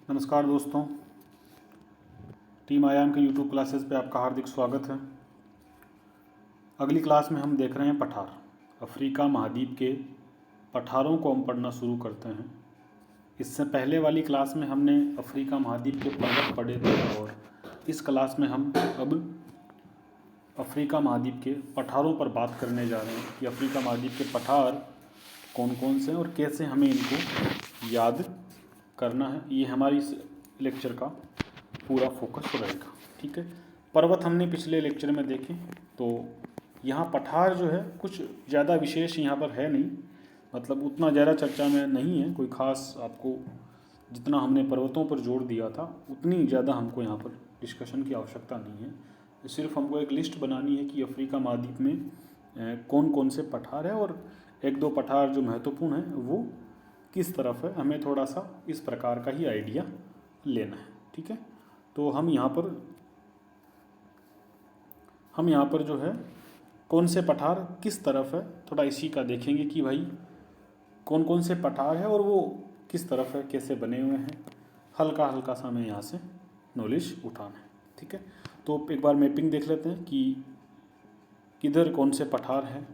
नमस्कार दोस्तों, टीम आयाम के यूट्यूब क्लासेस पे आपका हार्दिक स्वागत है। अगली क्लास में हम देख रहे हैं पठार। अफ्रीका महाद्वीप के पठारों को हम पढ़ना शुरू करते हैं। इससे पहले वाली क्लास में हमने अफ्रीका महाद्वीप के पर्वत पढ़े थे और इस क्लास में हम अब अफ्रीका महाद्वीप के पठारों पर बात करने जा रहे हैं कि अफ्रीका महाद्वीप के पठार कौन कौन से हैं और कैसे हमें इनको याद करना है। ये हमारी इस लेक्चर का पूरा फोकस रहेगा। ठीक है, पर्वत हमने पिछले लेक्चर में देखे, तो यहाँ पठार जो है कुछ ज़्यादा विशेष यहाँ पर है नहीं, मतलब उतना ज़्यादा चर्चा में नहीं है। कोई ख़ास आपको जितना हमने पर्वतों पर जोर दिया था उतनी ज़्यादा हमको यहाँ पर डिस्कशन की आवश्यकता नहीं है। सिर्फ हमको एक लिस्ट बनानी है कि अफ्रीका महाद्वीप में कौन कौन से पठार है और एक दो पठार जो महत्वपूर्ण हैं वो किस तरफ है, हमें थोड़ा सा इस प्रकार का ही आइडिया लेना है। ठीक है, तो हम यहाँ पर जो है कौन से पठार किस तरफ है थोड़ा इसी का देखेंगे कि भाई कौन कौन से पठार है और वो किस तरफ है, कैसे बने हुए हैं। हल्का हल्का सा हमें यहाँ से नॉलेज उठाना है। ठीक है, तो एक बार मैपिंग देख लेते हैं कि किधर कौन से पठार है।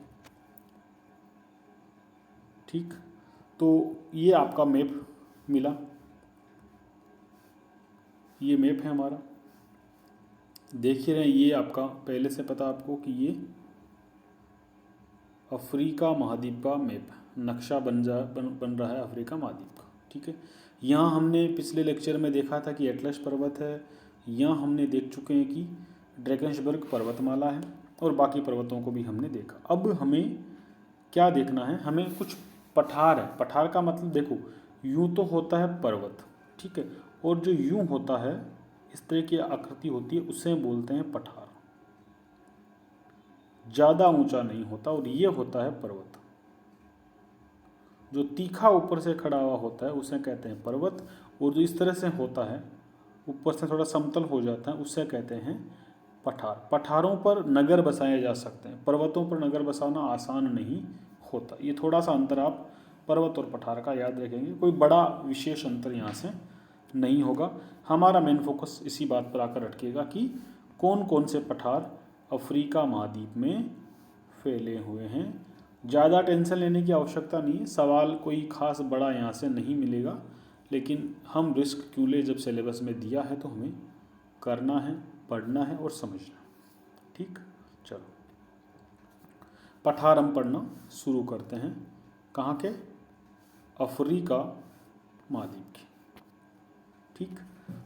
ठीक, तो ये आपका मैप मिला, ये मैप है हमारा, देख ही रहे हैं। ये आपका पहले से पता आपको कि ये अफ्रीका महाद्वीप का मैप नक्शा बन रहा है अफ्रीका महाद्वीप का। ठीक है, यहाँ हमने पिछले लेक्चर में देखा था कि एटलस पर्वत है, यहाँ हमने देख चुके हैं कि ड्रैकेंसबर्ग पर्वतमाला है और बाकी पर्वतों को भी हमने देखा। अब हमें क्या देखना है, हमें कुछ पठार है। पठार का मतलब देखो, यूँ तो होता है पर्वत, ठीक है, और जो यूँ होता है इस तरह की आकृति होती है उसे बोलते हैं पठार। ज़्यादा ऊंचा नहीं होता और ये होता है पर्वत। जो तीखा ऊपर से खड़ा हुआ होता है उसे कहते हैं पर्वत, और जो इस तरह से होता है ऊपर से थोड़ा समतल हो जाता है उसे कहते हैं पठार। पठारों पर नगर बसाए जा सकते हैं, पर्वतों पर नगर बसाना आसान नहीं होता। ये थोड़ा सा अंतर आप पर्वत और पठार का याद रखेंगे, कोई बड़ा विशेष अंतर यहाँ से नहीं होगा। हमारा मेन फोकस इसी बात पर आकर अटकेगा कि कौन कौन से पठार अफ्रीका महाद्वीप में फैले हुए हैं। ज़्यादा टेंशन लेने की आवश्यकता नहीं है, सवाल कोई खास बड़ा यहाँ से नहीं मिलेगा, लेकिन हम रिस्क क्यों ले, जब सिलेबस में दिया है तो हमें करना है, पढ़ना है और समझना है। ठीक, चलो पठार हम पढ़ना शुरू करते हैं। कहाँ के? अफ्रीका महाद्वीप के। ठीक,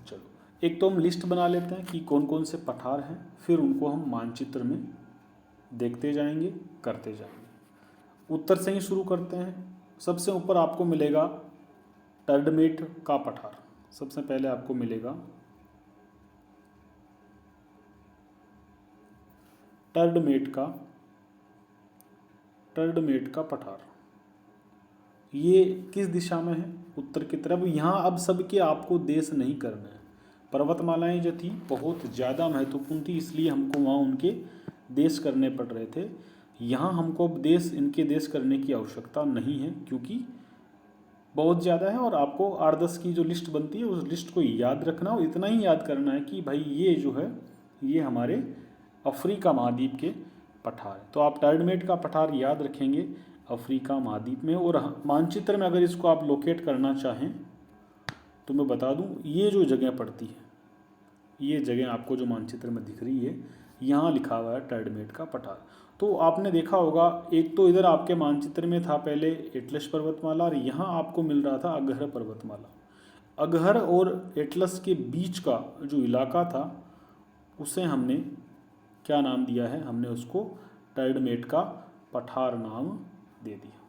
चलो एक तो हम लिस्ट बना लेते हैं कि कौन कौन से पठार हैं, फिर उनको हम मानचित्र में देखते जाएंगे, करते जाएंगे। उत्तर से ही शुरू करते हैं। सबसे ऊपर आपको मिलेगा टर्डमेट का पठार। सबसे पहले आपको मिलेगा टर्डमेट का पठार। ये किस दिशा में है? उत्तर की तरफ। यहाँ अब सबके आपको देश नहीं करना है। पर्वतमालाएं जो थी बहुत ज़्यादा महत्वपूर्ण थी, इसलिए हमको वहाँ उनके देश करने पड़ रहे थे। यहाँ हमको अब इनके देश करने की आवश्यकता नहीं है, क्योंकि बहुत ज़्यादा है और आपको 8-10 की जो लिस्ट बनती है उस लिस्ट को याद रखना और इतना ही याद करना है कि भाई ये जो है ये हमारे अफ्रीका महाद्वीप के पठार। तो आप टर्डमेट का पठार याद रखेंगे अफ्रीका महाद्वीप में। और मानचित्र में अगर इसको आप लोकेट करना चाहें तो मैं बता दूं, ये जो जगह पड़ती है, ये जगह आपको जो मानचित्र में दिख रही है, यहाँ लिखा हुआ है टर्डमेट का पठार। तो आपने देखा होगा, एक तो इधर आपके मानचित्र में था पहले एटलस पर्वतमाला और यहाँ आपको मिल रहा था अगहर पर्वतमाला। अगहर और एटलस के बीच का जो इलाका था उसे हमने क्या नाम दिया है? हमने उसको टर्डमेट का पठार नाम दे दिया।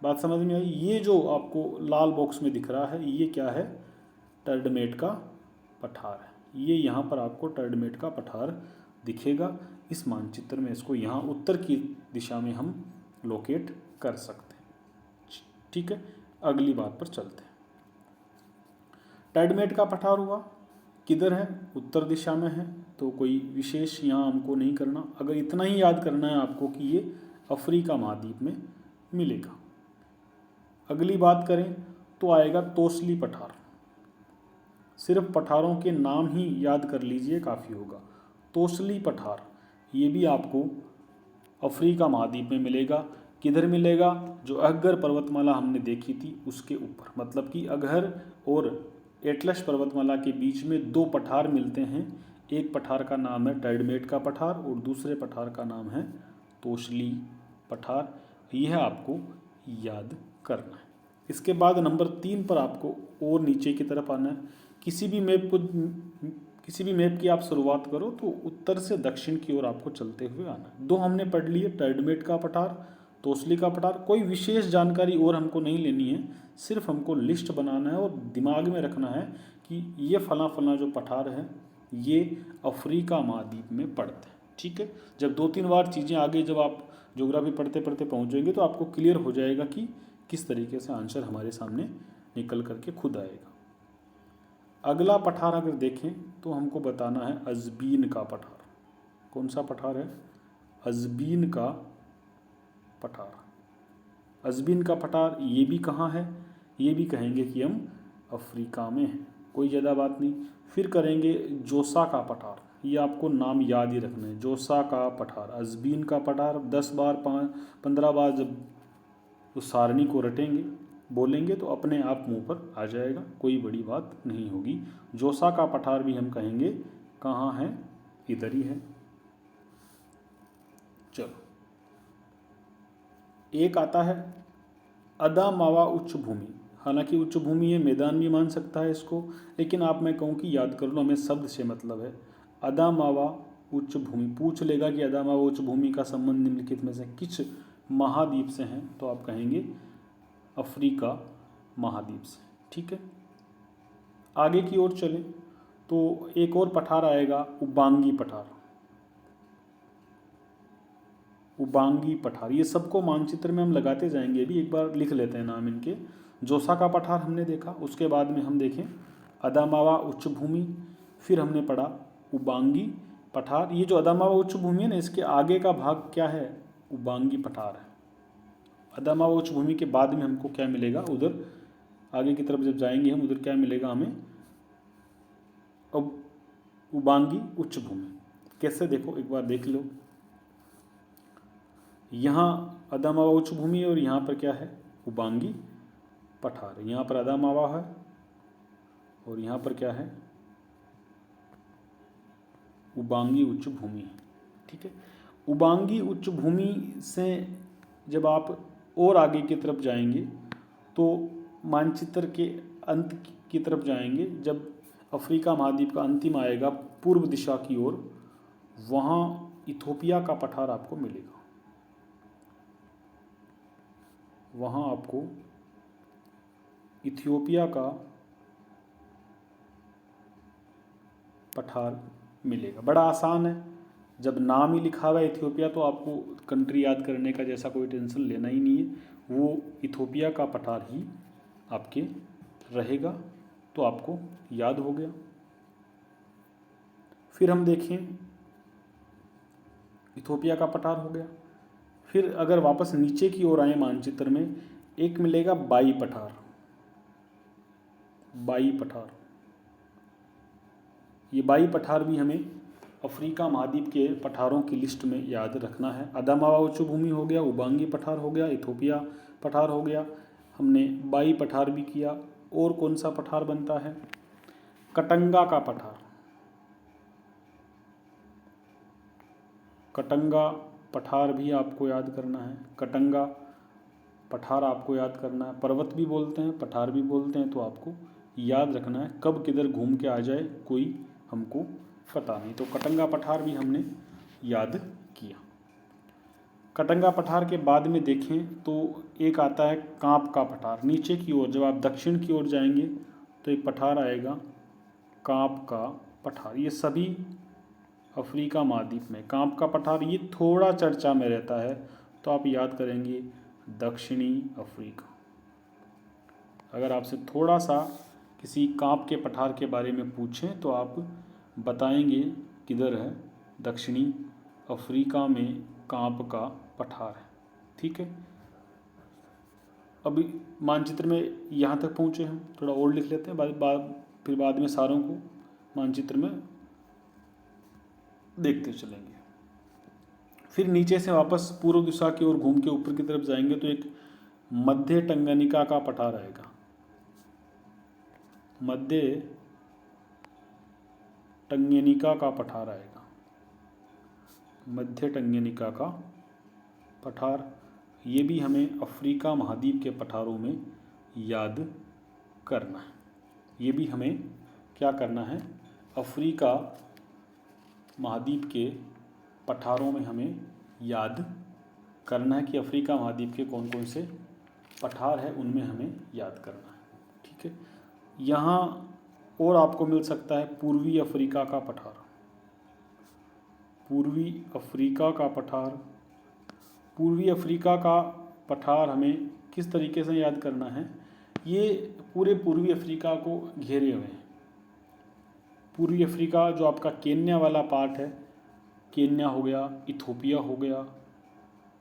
बात समझ में आई? ये जो आपको लाल बॉक्स में दिख रहा है ये क्या है? टर्डमेट का पठार है। ये यहाँ पर आपको टर्डमेट का पठार दिखेगा इस मानचित्र में। इसको यहाँ उत्तर की दिशा में हम लोकेट कर सकते हैं। ठीक है, अगली बात पर चलते हैं। टर्डमेट का पठार हुआ, किधर है? उत्तर दिशा में है, तो कोई विशेष यहाँ हमको नहीं करना। अगर इतना ही याद करना है आपको कि ये अफ्रीका महाद्वीप में मिलेगा। अगली बात करें तो आएगा तोसली पठार। सिर्फ पठारों के नाम ही याद कर लीजिए, काफ़ी होगा। तोसली पठार, ये भी आपको अफ्रीका महाद्वीप में मिलेगा। किधर मिलेगा? जो अगहर पर्वतमाला हमने देखी थी उसके ऊपर, मतलब कि अगहर और एटलस पर्वतमाला के बीच में दो पठार मिलते हैं। एक पठार का नाम है टर्डमेट का पठार और दूसरे पठार का नाम है तोसली पठार। यह आपको याद करना है। इसके बाद नंबर 3 पर आपको और नीचे की तरफ आना है। किसी भी मैप की आप शुरुआत करो तो उत्तर से दक्षिण की ओर आपको चलते हुए आना है। दो हमने पढ़ लिए, टर्डमेट का पठार, तोसली का पठार। कोई विशेष जानकारी और हमको नहीं लेनी है, सिर्फ हमको लिस्ट बनाना है और दिमाग में रखना है कि ये फला फला जो पठार है ये अफ्रीका महाद्वीप में पड़ते हैं। ठीक है, जब 2-3 बार चीज़ें आगे जब आप ज्योग्राफी पढ़ते पढ़ते पहुँचेंगे तो आपको क्लियर हो जाएगा कि किस तरीके से आंसर हमारे सामने निकल करके खुद आएगा। अगला पठार अगर देखें तो हमको बताना है अज़बीन का पठार। कौन सा पठार है? अज़बीन का पठार। अज़बीन का पठार ये भी कहाँ है? ये भी कहेंगे कि हम अफ्रीका में हैं, कोई ज़्यादा बात नहीं। फिर करेंगे जोसा का पठार, ये आपको नाम याद ही रखना है, जोसा का पठार, अज़बीन का पठार। 10 बार 15 बार जब उस सारणी को रटेंगे बोलेंगे तो अपने आप मुंह पर आ जाएगा, कोई बड़ी बात नहीं होगी। जोसा का पठार भी हम कहेंगे कहाँ है? इधर ही है। चलो, एक आता है अदामावा उच्च भूमि। हालांकि उच्च भूमि है, मैदान भी मान सकता है इसको, लेकिन आप मैं कहूँ कि याद कर लो, हमें शब्द से मतलब है। अदामावा उच्च भूमि पूछ लेगा कि अदामावा उच्च भूमि का संबंध निम्नलिखित में से किस महाद्वीप से हैं, तो आप कहेंगे अफ्रीका महाद्वीप से। ठीक है, आगे की ओर चलें तो एक और पठार आएगा उबांगी पठार। उबांगी पठार, ये सबको मानचित्र में हम लगाते जाएंगे, अभी एक बार लिख लेते हैं नाम इनके। जोसा का पठार हमने देखा, उसके बाद में हम देखें अदामावा उच्च भूमि, फिर हमने पढ़ा उबांगी पठार। ये जो अदामावा उच्च भूमि है ना, इसके आगे का भाग क्या है? उबांगी पठार है। अदामावा उच्च भूमि के बाद में हमको क्या मिलेगा? उधर आगे की तरफ जब जाएंगे हम, उधर क्या मिलेगा हमें? अब उबांगी उच्च भूमि कैसे, देखो एक बार देख लो। यहाँ अदामावा उच्च भूमि और यहाँ पर क्या है? उबांगी पठार। यहाँ पर अदामावा है और यहाँ पर क्या है? उबांगी उच्च भूमि। ठीक है, उबांगी उच्च भूमि से जब आप और आगे की तरफ जाएंगे तो मानचित्र के अंत की तरफ जाएंगे, जब अफ्रीका महाद्वीप का अंतिम आएगा पूर्व दिशा की ओर, वहाँ इथोपिया का पठार आपको मिलेगा। वहाँ आपको इथियोपिया का पठार मिलेगा। बड़ा आसान है, जब नाम ही लिखा हुआ है इथियोपिया तो आपको कंट्री याद करने का जैसा कोई टेंशन लेना ही नहीं है, वो इथियोपिया का पठार ही आपके रहेगा, तो आपको याद हो गया। फिर हम देखें, इथियोपिया का पठार हो गया। फिर अगर वापस नीचे की ओर आए मानचित्र में, एक मिलेगा बाई पठार। बाई पठार, ये बाई पठार भी हमें अफ्रीका महाद्वीप के पठारों की लिस्ट में याद रखना है। अदामावा उच्च भूमि हो गया, उबांगी पठार हो गया, इथियोपिया पठार हो गया, हमने बाई पठार भी किया। और कौन सा पठार बनता है? कटंगा का पठार। कटंगा पठार भी आपको याद करना है। कटंगा पठार आपको याद करना है। पर्वत भी बोलते हैं, पठार भी बोलते हैं, तो आपको याद रखना है। कब किधर घूम के आ जाए कोई हमको पता नहीं, तो कटंगा पठार भी हमने याद किया। कटंगा पठार के बाद में देखें तो एक आता है कांप का पठार। नीचे की ओर जब आप दक्षिण की ओर जाएंगे तो एक पठार आएगा कांप का पठार। ये सभी अफ्रीका महाद्वीप में। कांप का पठार ये थोड़ा चर्चा में रहता है, तो आप याद करेंगे दक्षिणी अफ्रीका। अगर आपसे थोड़ा सा किसी कांप के पठार के बारे में पूछें तो आप बताएंगे किधर है? दक्षिणी अफ्रीका में कांप का पठार है। ठीक है, अभी मानचित्र में यहाँ तक पहुँचे हम, थोड़ा और लिख लेते हैं, बाद फिर बाद में सारों को मानचित्र में देखते चलेंगे। फिर नीचे से वापस पूर्व दिशा की ओर घूम के ऊपर की तरफ जाएंगे तो एक मध्य टंगनिका का पठार आएगा। मध्य टंगनिका का पठार आएगा। मध्य टंगनिका का पठार, ये भी हमें अफ्रीका महाद्वीप के पठारों में याद करना है। ये भी हमें क्या करना है, अफ्रीका महाद्वीप के पठारों में हमें याद करना है कि अफ्रीका महाद्वीप के कौन कौन से पठार है, उनमें हमें याद करना है। ठीक है, यहाँ और आपको मिल सकता है पूर्वी अफ्रीका का पठार। पूर्वी अफ्रीका का पठार, पूर्वी अफ्रीका का पठार हमें किस तरीके से याद करना है, ये पूरे पूर्वी अफ्रीका को घेरे हुए हैं। पूर्वी अफ्रीका जो आपका केन्या वाला पार्ट है, केन्या हो गया, इथोपिया हो गया,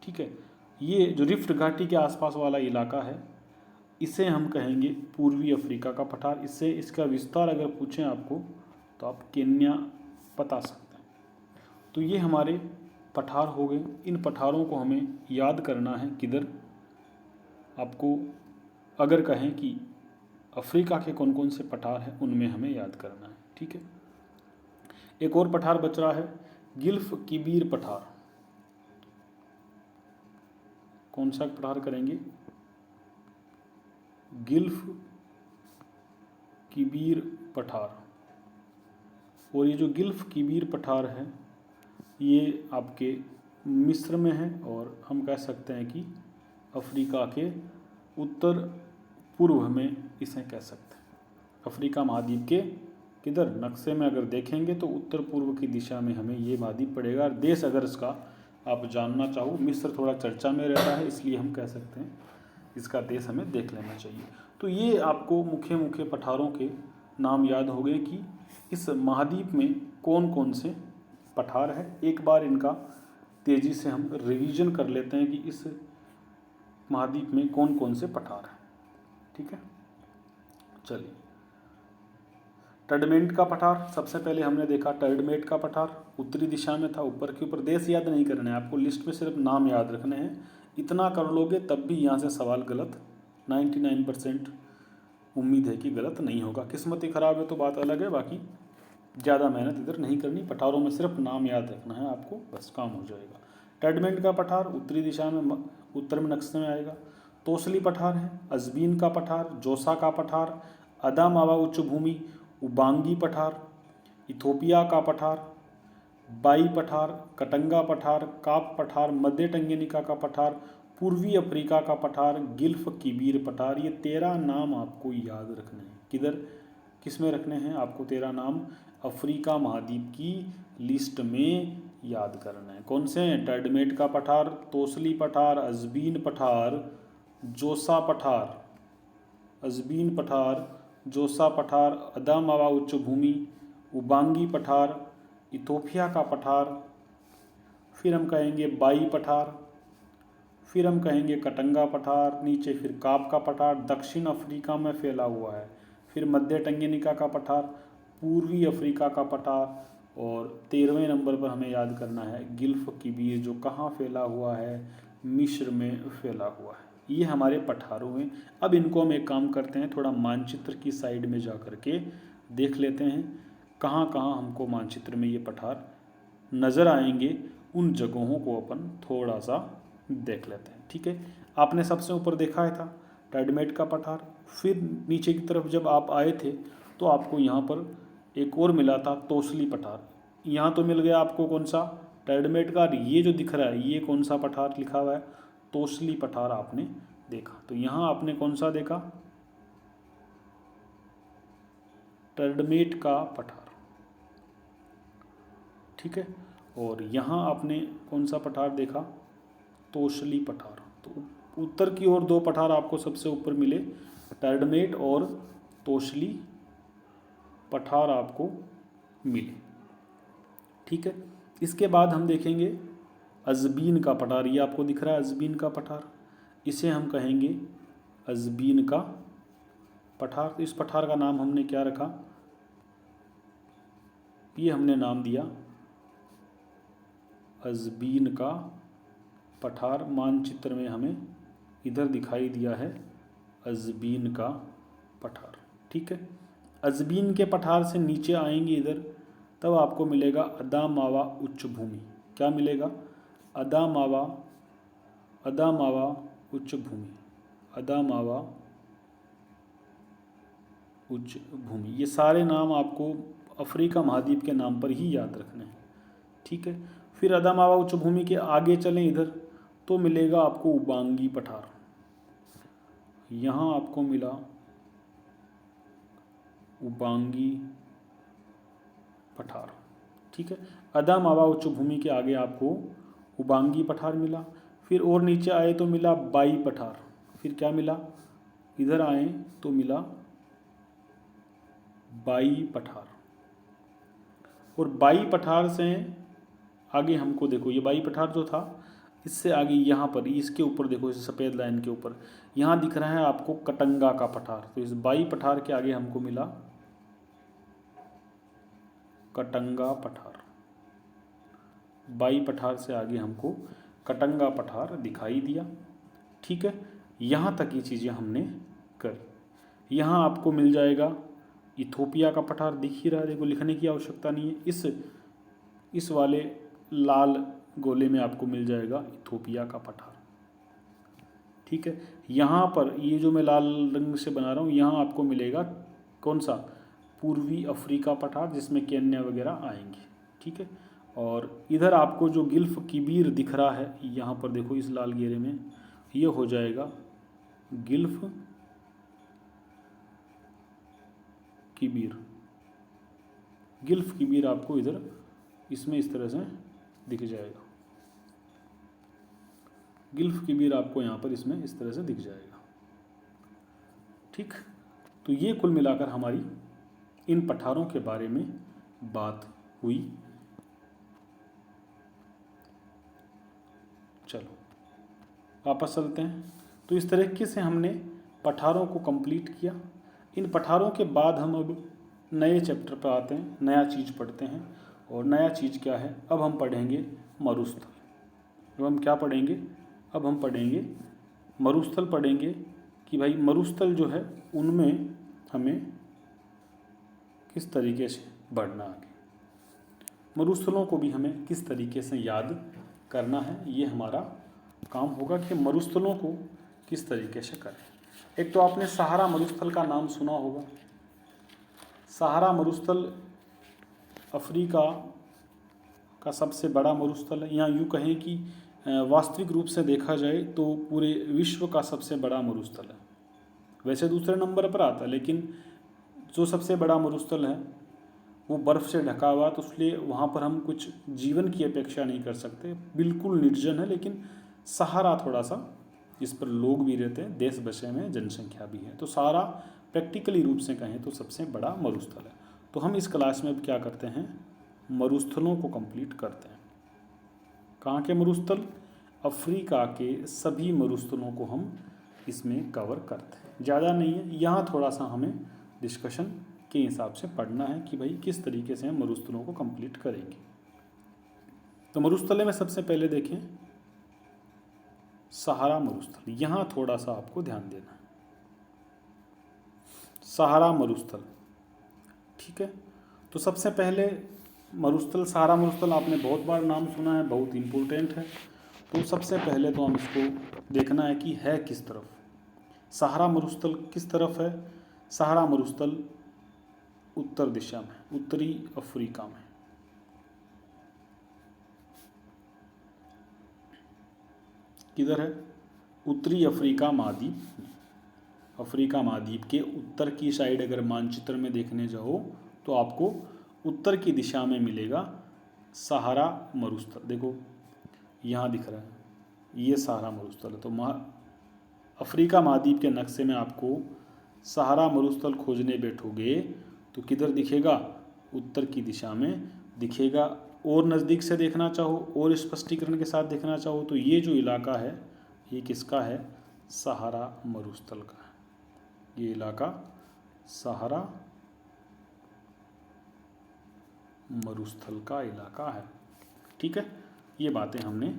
ठीक है, ये जो रिफ्ट घाटी के आसपास वाला इलाका है, इसे हम कहेंगे पूर्वी अफ्रीका का पठार। इससे इसका विस्तार अगर पूछें आपको तो आप केन्या बता सकते हैं। तो ये हमारे पठार हो गए। इन पठारों को हमें याद करना है किधर, आपको अगर कहें कि अफ्रीका के कौन कौन से पठार हैं उनमें हमें याद करना है। ठीक है, एक और पठार बच रहा है गिल्फ किबीर पठार। कौन सा पठार करेंगे, गिल्फ किबीर पठार। और ये जो गिल्फ किबीर पठार है ये आपके मिस्र में है, और हम कह सकते हैं कि अफ्रीका के उत्तर पूर्व में इसे कह सकते हैं। अफ्रीका महाद्वीप के किधर, नक्शे में अगर देखेंगे तो उत्तर पूर्व की दिशा में हमें ये महाद्वीप पड़ेगा। देश अगर इसका आप जानना चाहो, मिस्र थोड़ा चर्चा में रहता है इसलिए हम कह सकते हैं इसका देश हमें देख लेना चाहिए। तो ये आपको मुख्य मुख्य पठारों के नाम याद हो गए कि इस महाद्वीप में कौन कौन से पठार है। एक बार इनका तेज़ी से हम रिवीजन कर लेते हैं कि इस महाद्वीप में कौन कौन से पठार हैं। ठीक है, चलिए, टडमेंट का पठार सबसे पहले हमने देखा। टडमेंट का पठार उत्तरी दिशा में था, ऊपर के ऊपर। देश याद नहीं करने हैं आपको, लिस्ट में सिर्फ नाम याद रखने हैं। इतना कर लोगे तब भी यहाँ से सवाल गलत 99% उम्मीद है कि गलत नहीं होगा। किस्मत ही खराब है तो बात अलग है, बाकी ज़्यादा मेहनत इधर नहीं करनी। पठारों में सिर्फ नाम याद रखना है आपको, बस काम हो जाएगा। टडमेंट का पठार उत्तरी दिशा में, उत्तर में नक्शे में आएगा। तोसली पठार है, अजबीन का पठार, जोसा का पठार, अदामावा उच्च भूमि, उबांगी पठार, इथोपिया का पठार, बाई पठार, कटंगा पठार, काप पठार, मध्य टंगनिका का पठार, पूर्वी अफ्रीका का पठार, गिल्फ किबीर पठार। ये 13 नाम आपको याद रखने हैं। किधर, किस में रखने हैं आपको 13 नाम, अफ्रीका महाद्वीप की लिस्ट में याद करना है। कौन से हैं, टडमेट का पठार, तोसली पठार, अजबीन पठार, जोसा पठार, अजबीन पठार, जोसा पठार, अदामावा उच्च भूमि, उबांगी पठार, इथोपिया का पठार, फिर हम कहेंगे बाई पठार, फिर हम कहेंगे कटंगा पठार, नीचे फिर काप का पठार, दक्षिण अफ्रीका में फैला हुआ है, फिर मध्य टंगनिका का पठार, पूर्वी अफ्रीका का पठार, और 13वें नंबर पर हमें याद करना है गिल्फ किबीर, जो कहाँ फैला हुआ है, मिस्र में फैला हुआ है। ये हमारे पठारों हैं। अब इनको हम एक काम करते हैं, थोड़ा मानचित्र की साइड में जा कर के देख लेते हैं कहाँ कहाँ हमको मानचित्र में ये पठार नज़र आएंगे। उन जगहों को अपन थोड़ा सा देख लेते हैं। ठीक है, आपने सबसे ऊपर देखा है था टडमेट का पठार। फिर नीचे की तरफ जब आप आए थे तो आपको यहाँ पर एक और मिला था तोसली पठार। यहाँ तो मिल गया आपको कौन सा, टडमेट का। ये जो दिख रहा है ये कौन सा पठार लिखा हुआ है, तोसली पठार आपने देखा। तो यहाँ आपने कौन सा देखा, टडमेट का पठार। ठीक है, और यहाँ आपने कौन सा पठार देखा, तोसली पठार। तो उत्तर की ओर 2 पठार आपको सबसे ऊपर मिले, टडमेट और तोसली पठार आपको मिले। ठीक है, इसके बाद हम देखेंगे अजबीन का पठार। ये आपको दिख रहा है अजबीन का पठार, इसे हम कहेंगे अजबीन का पठार। तो इस पठार का नाम हमने क्या रखा, ये हमने नाम दिया अज़बीन का पठार। मानचित्र में हमें इधर दिखाई दिया है अज़बीन का पठार। ठीक है, अज़बीन के पठार से नीचे आएंगे इधर, तब आपको मिलेगा अदामावा उच्च भूमि। क्या मिलेगा, अदामावा, अदामावा उच्च भूमि, अदामावा उच्च भूमि। ये सारे नाम आपको अफ्रीका महाद्वीप के नाम पर ही याद रखने हैं। ठीक है, फिर अदामावा उच्च भूमि के आगे चलें इधर तो मिलेगा आपको उबांगी पठार। यहाँ आपको मिला उबांगी पठार। ठीक है, अदामावा उच्च भूमि के आगे आपको उबांगी पठार मिला। फिर और नीचे आए तो मिला बाई पठार। फिर क्या मिला, इधर आए तो मिला बाई पठार। और बाई पठार से आगे हमको देखो, ये बाई पठार जो था, इससे आगे यहाँ पर इसके ऊपर देखो, इस सफ़ेद लाइन के ऊपर यहाँ दिख रहा है आपको कटंगा का पठार। तो इस बाई पठार के आगे हमको मिला कटंगा पठार। बाई पठार से आगे हमको कटंगा पठार दिखाई दिया। ठीक है, यहाँ तक ये चीज़ें हमने करी। यहाँ आपको मिल जाएगा इथोपिया का पठार, दिख ही रहा है, देखो लिखने की आवश्यकता नहीं है। इस वाले लाल गोले में आपको मिल जाएगा इथोपिया का पठार। ठीक है, यहाँ पर ये जो मैं लाल रंग से बना रहा हूँ, यहाँ आपको मिलेगा कौन सा, पूर्वी अफ्रीका पठार, जिसमें केन्या वगैरह आएंगे। ठीक है, और इधर आपको जो गिल्फ किबीर दिख रहा है, यहाँ पर देखो इस लाल घेरे में, ये हो जाएगा गिल्फ किबीर। गिल्फ किबीर आपको इधर इसमें इस तरह से दिख जाएगा। गिल्फ किबीर आपको यहाँ पर इसमें इस तरह से दिख जाएगा। ठीक, तो ये कुल मिलाकर हमारी इन पठारों के बारे में बात हुई। चलो वापस चलते हैं। तो इस तरीके से हमने पठारों को कंप्लीट किया। इन पठारों के बाद हम अब नए चैप्टर पर आते हैं, नया चीज़ पढ़ते हैं। और नया चीज़ क्या है, अब हम पढ़ेंगे मरुस्थल। अब हम क्या पढ़ेंगे, अब हम पढ़ेंगे मरुस्थल। पढ़ेंगे कि भाई मरुस्थल जो है उनमें हमें किस तरीके से बढ़ना आगे, मरुस्थलों को भी हमें किस तरीके से याद करना है, ये हमारा काम होगा कि मरुस्थलों को किस तरीके से करें। एक तो आपने सहारा मरुस्थल का नाम सुना होगा। सहारा मरुस्थल अफ्रीका का सबसे बड़ा मरुस्थल है। यहाँ यूँ कहें कि वास्तविक रूप से देखा जाए तो पूरे विश्व का सबसे बड़ा मरुस्थल है। वैसे दूसरे नंबर पर आता है, लेकिन जो सबसे बड़ा मरुस्थल है वो बर्फ़ से ढका हुआ, तो इसलिए वहाँ पर हम कुछ जीवन की अपेक्षा नहीं कर सकते, बिल्कुल निर्जन है। लेकिन सहारा थोड़ा सा, इस पर लोग भी रहते हैं, देश बसे में जनसंख्या भी है। तो सहारा प्रैक्टिकली रूप से कहें तो सबसे बड़ा मरुस्थल है। तो हम इस क्लास में अब क्या करते हैं, मरुस्थलों को कंप्लीट करते हैं। कहाँ के मरुस्थल, अफ्रीका के सभी मरुस्थलों को हम इसमें कवर करते हैं। ज़्यादा नहीं है, यहाँ थोड़ा सा हमें डिस्कशन के हिसाब से पढ़ना है कि भाई किस तरीके से हम मरुस्थलों को कंप्लीट करेंगे। तो मरुस्थल में सबसे पहले देखें सहारा मरुस्थल। यहाँ थोड़ा सा आपको ध्यान देना है, सहारा मरुस्थल। ठीक है, तो सबसे पहले मरुस्थल, सहारा मरुस्थल आपने बहुत बार नाम सुना है, बहुत इम्पोर्टेंट है। तो सबसे पहले तो हम इसको देखना है कि है किस तरफ। सहारा मरुस्थल किस तरफ है, सहारा मरुस्थल उत्तर दिशा में, उत्तरी अफ्रीका में। किधर है, उत्तरी अफ्रीका महाद्वीप में। अफ्रीका महाद्वीप के उत्तर की साइड अगर मानचित्र में देखने जाओ तो आपको उत्तर की दिशा में मिलेगा सहारा मरुस्थल। देखो यहाँ दिख रहा है, ये सहारा मरुस्थल है। तो अफ्रीका महाद्वीप के नक्शे में आपको सहारा मरुस्थल खोजने बैठोगे तो किधर दिखेगा, उत्तर की दिशा में दिखेगा। और नज़दीक से देखना चाहो और स्पष्टीकरण के साथ देखना चाहो तो ये जो इलाका है ये किसका है, सहारा मरुस्थल का है। ये इलाका सहारा मरुस्थल का इलाका है। ठीक है, ये बातें हमने,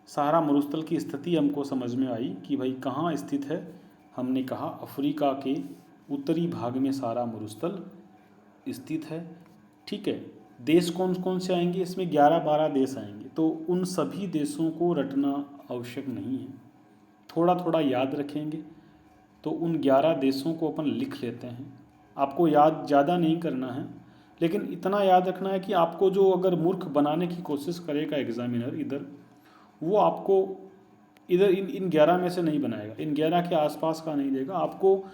सहारा मरुस्थल की स्थिति हमको समझ में आई कि भाई कहाँ स्थित है। हमने कहा अफ्रीका के उत्तरी भाग में सहारा मरुस्थल स्थित है। ठीक है, देश कौन कौन से आएंगे, इसमें 11-12 देश आएंगे, तो उन सभी देशों को रटना आवश्यक नहीं है, थोड़ा थोड़ा याद रखेंगे। तो उन 11 देशों को अपन लिख लेते हैं। आपको याद ज़्यादा नहीं करना है, लेकिन इतना याद रखना है कि आपको जो अगर मूर्ख बनाने की कोशिश करेगा एग्जामिनर इधर, वो आपको इधर इन 11 में से नहीं बनाएगा, इन 11 के आसपास का नहीं देगा आपको।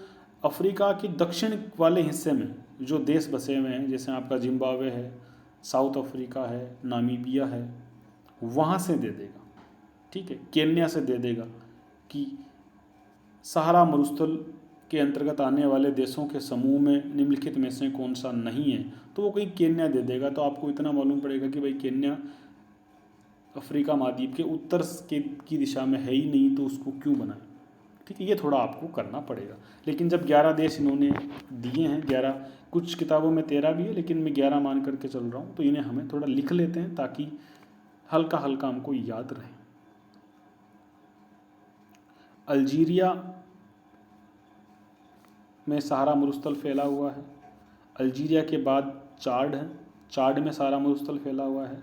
अफ्रीका के दक्षिण वाले हिस्से में जो देश बसे हुए हैं, जैसे आपका जिम्बाब्वे है, साउथ अफ्रीका है, नामीबिया है, वहाँ से दे देगा। ठीक है, केन्या से दे देगा कि सहारा मरुस्थल के अंतर्गत आने वाले देशों के समूह में निम्नलिखित में से कौन सा नहीं है, तो वो कहीं केन्या दे देगा। तो आपको इतना मालूम पड़ेगा कि भाई केन्या अफ्रीका महाद्वीप के उत्तर की दिशा में है ही नहीं, तो उसको क्यों बनाए। ठीक है, ये थोड़ा आपको करना पड़ेगा। लेकिन जब 11 देश इन्होंने दिए हैं, 11, कुछ किताबों में 13 भी है, लेकिन मैं 11 मान करके चल रहा हूँ, तो इन्हें हमें थोड़ा लिख लेते हैं ताकि हल्का हल्का हमको याद रहे। अल्जीरिया में सहारा मरुस्थल फैला हुआ है। अल्जीरिया के बाद चाड है, चाड में सहारा मरुस्थल फैला हुआ है।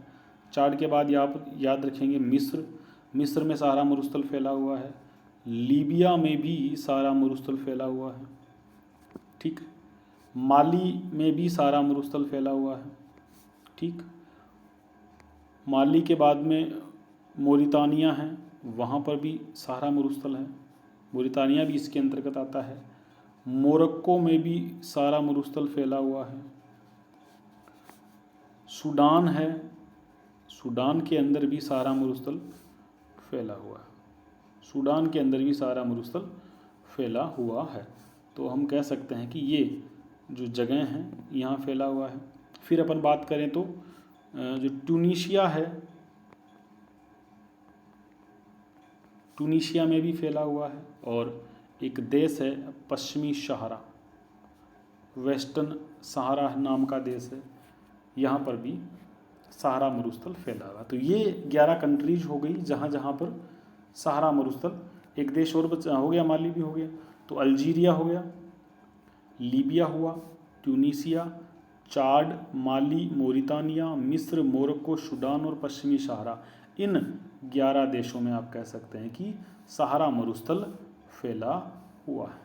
चाड के बाद आप याद रखेंगे मिस्र, मिस्र में सहारा मरुस्थल फैला हुआ है। लीबिया में भी सहारा मरुस्थल फैला हुआ है। ठीक, माली में भी सहारा मरुस्थल फैला हुआ है। ठीक, माली के बाद में मोरितानिया है, वहाँ पर भी सहारा मरुस्थल है, मोरितानिया भी इसके अंतर्गत आता है। मोरक्को में भी सहारा मरुस्थल फैला हुआ है। सूडान है, सूडान के अंदर भी सहारा मरुस्थल फैला हुआ है, सूडान के अंदर भी सहारा मरुस्थल फैला हुआ है। तो हम कह सकते हैं कि ये जो जगह हैं यहाँ फैला हुआ है। फिर अपन बात करें तो जो ट्यूनीशिया है, ट्यूनीशिया में भी फैला हुआ है। और एक देश है पश्चिमी सहारा, वेस्टर्न सहारा नाम का देश है, यहाँ पर भी सहारा मरुस्थल फैला हुआ। तो ये 11 कंट्रीज हो गई जहाँ जहाँ पर सहारा मरुस्थल। एक देश और हो गया, माली भी हो गया, तो अल्जीरिया हो गया, लीबिया हुआ, ट्यूनीसिया, चाड, माली, मोरितानिया, मिस्र, मोरक्को, सूडान और पश्चिमी सहारा। इन 11 देशों में आप कह सकते हैं कि सहारा मरुस्थल फैला हुआ है।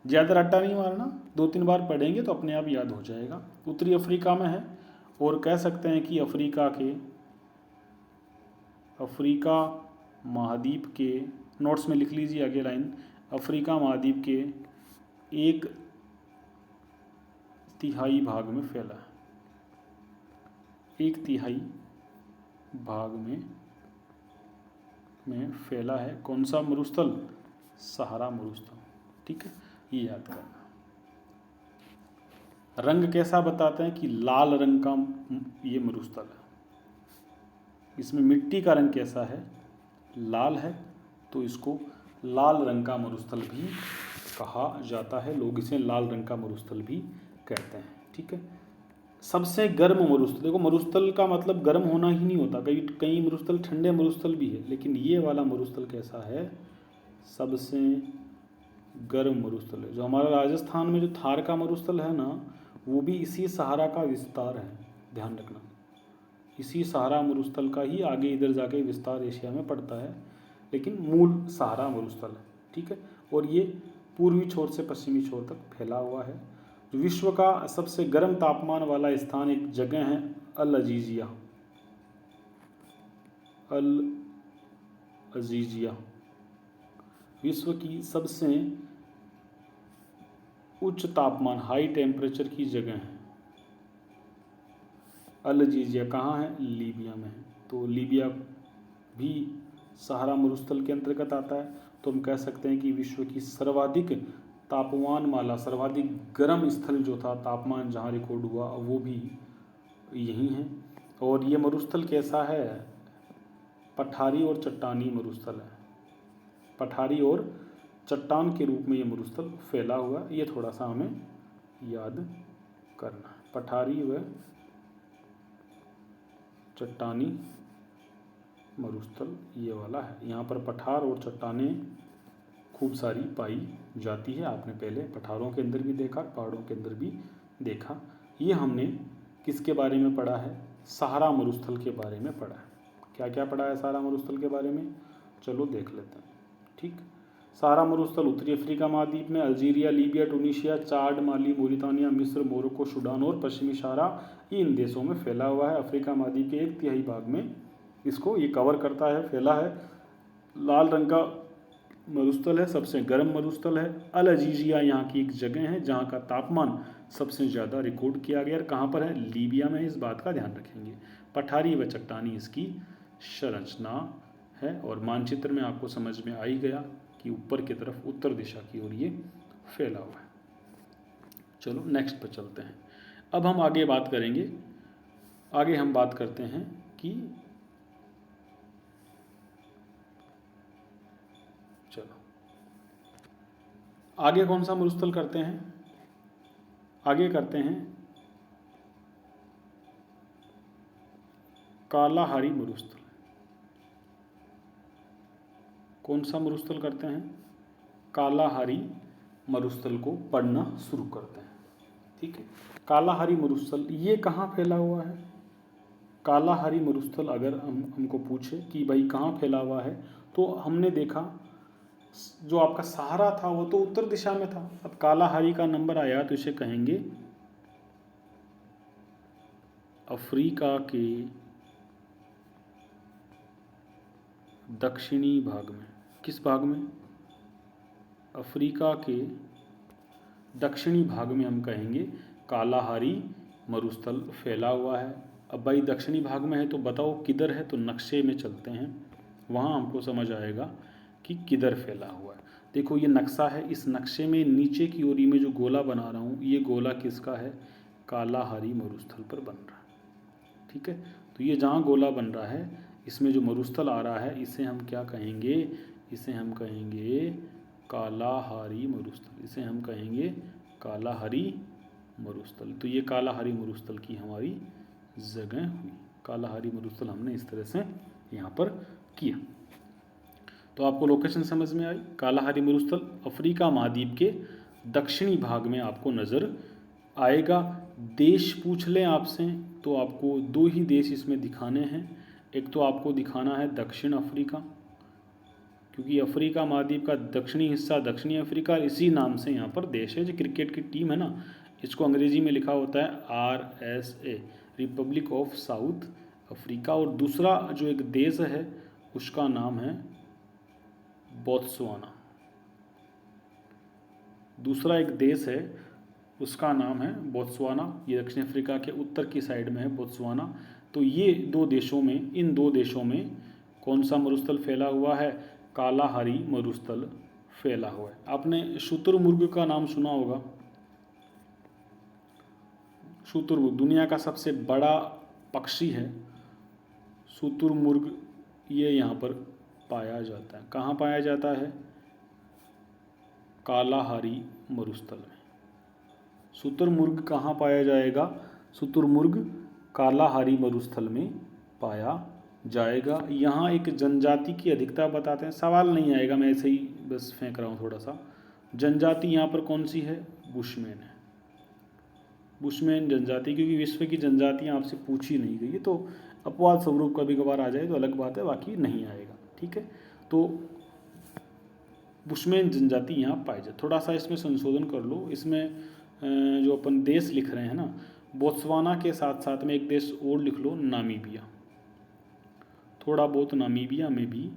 ज़्यादा रट्टा नहीं मारना, 2-3 बार पढ़ेंगे तो अपने आप याद हो जाएगा। उत्तरी अफ्रीका में है, और कह सकते हैं कि अफ्रीका महाद्वीप के, नोट्स में लिख लीजिए आगे लाइन, अफ्रीका महाद्वीप के 1/3 भाग में फैला है, 1/3 भाग में फैला है। कौन सा मरुस्थल? सहारा मरुस्थल। ठीक है, ये याद करना। रंग कैसा बताते हैं कि लाल रंग का ये मरुस्थल है। इसमें मिट्टी का रंग कैसा है? लाल है, तो इसको लाल रंग का मरुस्थल भी कहा जाता है। लोग इसे लाल रंग का मरुस्थल भी कहते हैं। ठीक है, सबसे गर्म मरुस्थल, देखो मरुस्थल का मतलब गर्म होना ही नहीं होता, कई कई मरुस्थल ठंडे मरुस्थल भी है, लेकिन ये वाला मरुस्थल कैसा है? सबसे गर्म मरुस्थल है। जो हमारा राजस्थान में जो थार का मरुस्थल है ना, वो भी इसी सहारा का विस्तार है, ध्यान रखना। इसी सहारा मरुस्थल का ही आगे इधर जाके विस्तार एशिया में पड़ता है, लेकिन मूल सहारा मरुस्थल है। ठीक है, और ये पूर्वी छोर से पश्चिमी छोर तक फैला हुआ है। विश्व का सबसे गर्म तापमान वाला स्थान एक जगह है, अल अजीजिया। अल अजीजिया विश्व की सबसे उच्च तापमान, हाई टेम्परेचर की जगह है। अल अजीजिया कहाँ है? लीबिया में है। तो लीबिया भी सहारा मरुस्थल के अंतर्गत आता है। तो हम कह सकते हैं कि विश्व की सर्वाधिक तापमान माला, सर्वाधिक गर्म स्थल जो था, तापमान जहाँ रिकॉर्ड हुआ, वो भी यही है। और ये मरुस्थल कैसा है? पठारी और चट्टानी मरुस्थल है। पठारी और चट्टान के रूप में ये मरुस्थल फैला हुआ, ये थोड़ा सा हमें याद करना है। पठारी व चट्टानी मरुस्थल ये वाला है। यहाँ पर पठार और चट्टानें खूब सारी पाई जाती है। आपने पहले पठारों के अंदर भी देखा, पहाड़ों के अंदर भी देखा। ये हमने किसके बारे में पढ़ा है? सहारा मरुस्थल के बारे में पढ़ा है। क्या क्या पढ़ा है सहारा मरुस्थल के बारे में? चलो देख लेते हैं। ठीक, सहारा मरुस्थल उत्तरी अफ्रीका महाद्वीप में अल्जीरिया, लीबिया, टूनीशिया, चाड, माली, मोरितानिया, मिस्र, मोरक्को, सूडान और पश्चिमी सहारा ये इन देशों में फैला हुआ है। अफ्रीका महाद्वीप के 1/3 भाग में इसको ये कवर करता है, फैला है। लाल रंग का मरुस्थल है, सबसे गर्म मरुस्थल है। अल अजीजिया यहाँ की एक जगह है जहाँ का तापमान सबसे ज़्यादा रिकॉर्ड किया गया। कहाँ पर है? लीबिया में। इस बात का ध्यान रखेंगे। पठारी व चट्टानी इसकी संरचना है। और मानचित्र में आपको समझ में आ ही गया कि ऊपर की तरफ उत्तर दिशा की ओर ये फैला हुआ है। चलो नेक्स्ट पर चलते हैं। अब हम आगे बात करेंगे। आगे हम बात करते हैं कि चलो आगे कौन सा मरुस्थल करते हैं? आगे करते हैं कालाहारी मरुस्थल। कौन सा मरुस्थल करते हैं? कालाहारी मरुस्थल को पढ़ना शुरू करते हैं। ठीक है, कालाहारी मरुस्थल ये कहाँ फैला हुआ है? कालाहारी मरुस्थल अगर हमको पूछे कि भाई कहाँ फैला हुआ है, तो हमने देखा जो आपका सहारा था वो तो उत्तर दिशा में था। अब कालाहारी का नंबर आया तो इसे कहेंगे अफ्रीका के दक्षिणी भाग में। किस भाग में? अफ्रीका के दक्षिणी भाग में हम कहेंगे कालाहारी मरुस्थल फैला हुआ है। अब भाई दक्षिणी भाग में है तो बताओ किधर है? तो नक्शे में चलते हैं, वहाँ हमको समझ आएगा कि किधर फैला हुआ है। देखो ये नक्शा है, इस नक्शे में नीचे की ओर में जो गोला बना रहा हूँ, ये गोला किसका है? कालाहारी मरुस्थल पर बन रहा है। ठीक है, तो ये जहाँ गोला बन रहा है इसमें जो मरुस्थल आ रहा है इसे हम क्या कहेंगे? इसे हम कहेंगे कालाहारी मरुस्थल। इसे हम कहेंगे कालाहारी मरुस्थल। तो ये कालाहारी मरुस्थल की हमारी जगह हुई। कालाहारी मरुस्थल हमने इस तरह से यहाँ पर किया। तो आपको लोकेशन समझ में आई। कालाहारी मरुस्थल अफ्रीका महाद्वीप के दक्षिणी भाग में आपको नज़र आएगा। देश पूछ लें आपसे तो आपको 2 ही देश इसमें दिखाने हैं। एक तो आपको दिखाना है दक्षिण अफ्रीका, क्योंकि अफ्रीका महाद्वीप का दक्षिणी हिस्सा दक्षिणी अफ्रीका इसी नाम से यहाँ पर देश है। जो क्रिकेट की टीम है ना, इसको अंग्रेजी में लिखा होता है RSA, Republic of south Africa. और दूसरा जो एक देश है उसका नाम है बोत्सवाना। दूसरा एक देश है उसका नाम है बोत्सवाना। ये दक्षिण अफ्रीका के उत्तर की साइड में है बोत्सवाना। तो ये 2 देशों में, इन 2 देशों में कौन सा मरुस्थल फैला हुआ है? कालाहारी मरुस्थल फैला हुआ है। आपने शुतुरमुर्ग का नाम सुना होगा। शुतुरमुर्ग दुनिया का सबसे बड़ा पक्षी है। शुतुरमुर्ग ये यहाँ पर पाया जाता है। कहाँ पाया जाता है? कालाहारी मरुस्थल में। शुतुरमुर्ग कहाँ पाया जाएगा? शुतुरमुर्ग कालाहारी मरुस्थल में पाया जाएगा। यहाँ एक जनजाति की अधिकता बताते हैं। सवाल नहीं आएगा, मैं ऐसे ही बस फेंक रहा हूँ थोड़ा सा। जनजाति यहाँ पर कौन सी है? बुशमैन है। बुशमैन जनजाति, क्योंकि विश्व की जनजातियाँ आपसे पूछी नहीं गई है तो अपवाद स्वरूप कभी कभार आ जाए तो अलग बात है, बाकी नहीं आएगा। ठीक है, तो बुशमैन जनजाति यहाँ पाई जाए। थोड़ा सा इसमें संशोधन कर लो। इसमें जो अपन देश लिख रहे हैं ना, बोत्सवाना के साथ साथ में एक देश और लिख लो, नामीबिया। थोड़ा बहुत नामीबिया में भी,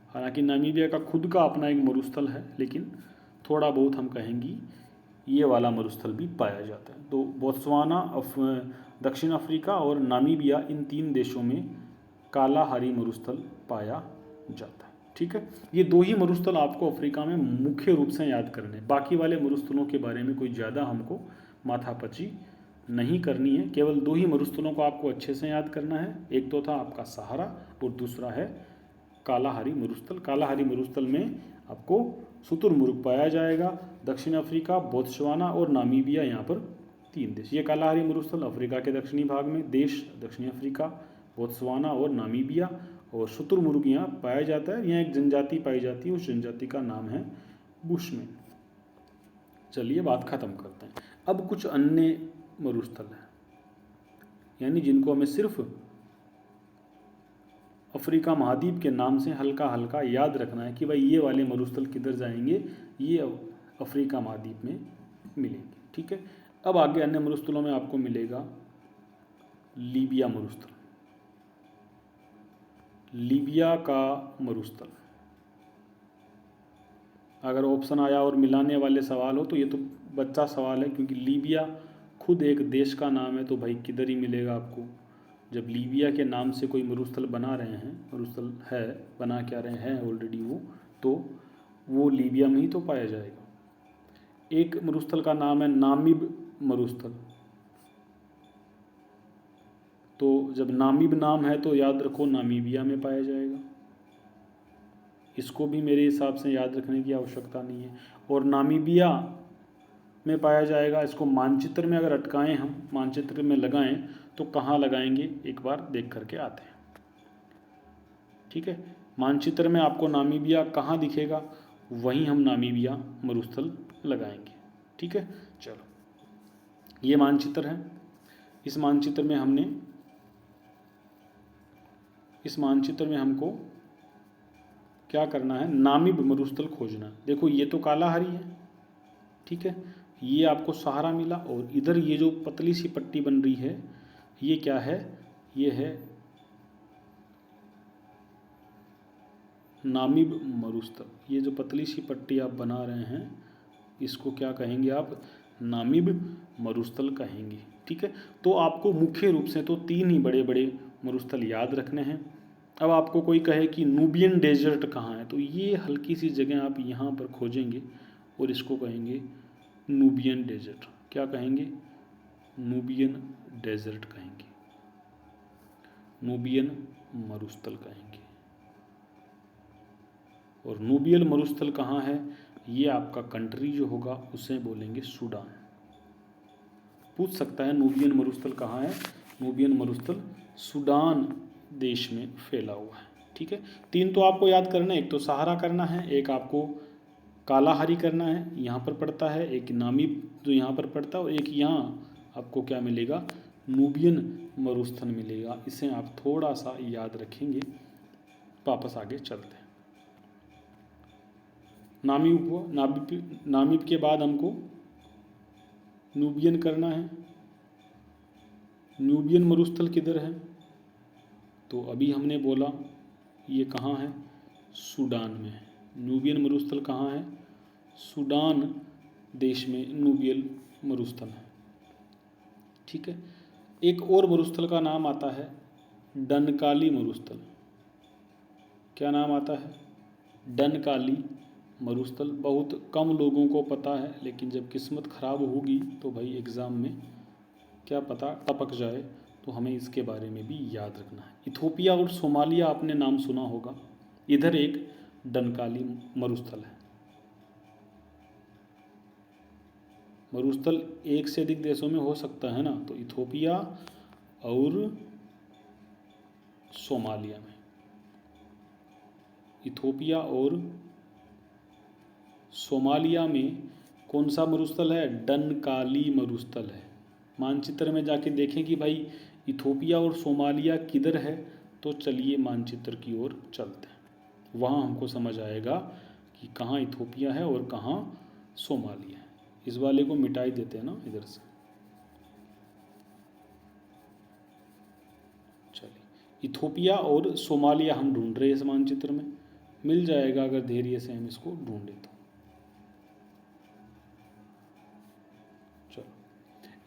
हालांकि नामीबिया का खुद का अपना एक मरुस्थल है, लेकिन थोड़ा बहुत हम कहेंगी ये वाला मरुस्थल भी पाया जाता है। तो बोत्सवाना, दक्षिण अफ्रीका और नामीबिया, इन 3 देशों में कालाहारी मरुस्थल पाया जाता है। ठीक है, ये 2 ही मरुस्थल आपको अफ्रीका में मुख्य रूप से याद करने। बाकी वाले मरुस्थलों के बारे में कोई ज़्यादा हमको माथापच्ची नहीं करनी है। केवल 2 ही मरुस्थलों को आपको अच्छे से याद करना है। एक तो था आपका सहारा और दूसरा है कालाहारी मरुस्थल। कालाहारी मरुस्थल में आपको शुतुरमुर्ग पाया जाएगा। दक्षिण अफ्रीका, बोत्सवाना और नामीबिया यहाँ पर 3 देश। ये कालाहारी मरुस्थल अफ्रीका के दक्षिणी भाग में देश दक्षिणी अफ्रीका, बोत्सवाना और नामीबिया और शुतुरमुर्ग यहाँ पाया जाता है। यहाँ एक जनजाति पाई जाती है, उस जनजाति का नाम है बुशमैन। चलिए बात खत्म करते हैं। अब कुछ अन्य मरुस्थल हैं, यानी जिनको हमें सिर्फ अफ्रीका महाद्वीप के नाम से हल्का हल्का याद रखना है कि भाई ये वाले मरुस्थल किधर जाएंगे, ये अफ्रीका महाद्वीप में मिलेंगे। ठीक है, अब आगे अन्य मरुस्थलों में आपको मिलेगा लीबिया मरुस्थल। लीबिया का मरुस्थल, अगर ऑप्शन आया और मिलाने वाले सवाल हो तो ये तो बच्चा सवाल है, क्योंकि लीबिया खुद एक देश का नाम है, तो भाई किधर ही मिलेगा आपको। जब लीबिया के नाम से कोई मरुस्थल बना रहे हैं, मरुस्थल है, बना क्या रहे हैं ऑलरेडी वो, तो वो लीबिया में ही तो पाया जाएगा। एक मरुस्थल का नाम है नामिब मरुस्थल। तो जब नामिब नाम है तो याद रखो नामीबिया में पाया जाएगा। इसको भी मेरे हिसाब से याद रखने की आवश्यकता नहीं है। और नामीबिया में पाया जाएगा, इसको मानचित्र में अगर अटकाएं, हम मानचित्र में लगाएं तो कहाँ लगाएंगे एक बार देख करके आते हैं। ठीक है, मानचित्र में आपको नामीबिया कहाँ दिखेगा, वहीं हम नामीबिया मरुस्थल लगाएंगे। ठीक है, चलो ये मानचित्र है। इस मानचित्र में हमको क्या करना है, नामिब मरुस्थल खोजना है। देखो ये तो कालाहारी है, ठीक है, ये आपको सहारा मिला, और इधर ये जो पतली सी पट्टी बन रही है ये क्या है, ये है नामिब मरुस्थल। ये जो पतली सी पट्टी आप बना रहे हैं इसको क्या कहेंगे आप, नामिब मरुस्थल कहेंगे। ठीक है, तो आपको मुख्य रूप से तो 3 ही बड़े बड़े मरुस्थल याद रखने हैं। अब आपको कोई कहे कि नूबियन डेजर्ट कहाँ है, तो ये हल्की सी जगह आप यहाँ पर खोजेंगे और इसको कहेंगे नूबियन डेजर्ट। क्या कहेंगे, नूबियन डेजर्ट कहेंगे, नूबियन मरुस्थल कहेंगे। और नूबियन मरुस्थल कहाँ है, ये आपका कंट्री जो होगा उसे बोलेंगे सूडान। पूछ सकता है नूबियन मरुस्थल कहाँ है, नूबियन मरुस्थल सूडान देश में फैला हुआ है। ठीक है, 3 तो आपको याद करना है, एक तो सहारा करना है, एक आपको कालाहारी करना है, यहाँ पर पड़ता है, एक नामिब जो यहाँ पर पड़ता है, और एक यहाँ आपको क्या मिलेगा, नूबियन मरुस्थल मिलेगा। इसे आप थोड़ा सा याद रखेंगे। वापस आगे चलते हैं। नामिब के बाद हमको नूबियन करना है। नूबियन मरुस्थल किधर है, तो अभी हमने बोला ये कहाँ है, सूडान में है। नूबियन मरुस्थल कहाँ है, सूडान देश में नूबियन मरुस्थल है। ठीक है, एक और मरुस्थल का नाम आता है डनकाली मरुस्थल। क्या नाम आता है, डनकाली मरुस्थल। बहुत कम लोगों को पता है, लेकिन जब किस्मत ख़राब होगी तो भाई एग्ज़ाम में क्या पता टपक जाए, तो हमें इसके बारे में भी याद रखना है। इथोपिया और सोमालिया आपने नाम सुना होगा, इधर एक डनकाली मरुस्थल है। मरुस्थल एक से अधिक देशों में हो सकता है ना, तो इथोपिया और सोमालिया में, इथोपिया और सोमालिया में कौन सा मरुस्थल है, डनकाली मरुस्थल है। मानचित्र में जाके देखें कि भाई इथोपिया और सोमालिया किधर है, तो चलिए मानचित्र की ओर चलते हैं, वहाँ हमको समझ आएगा कि कहाँ इथोपिया है और कहाँ सोमालिया है। इस वाले को मिटाई देते हैं ना इधर से। चलिए, इथोपिया और सोमालिया हम ढूंढ रहे हैं इस मानचित्र में, मिल जाएगा अगर धैर्य से हम इसको ढूंढे तो। चलो,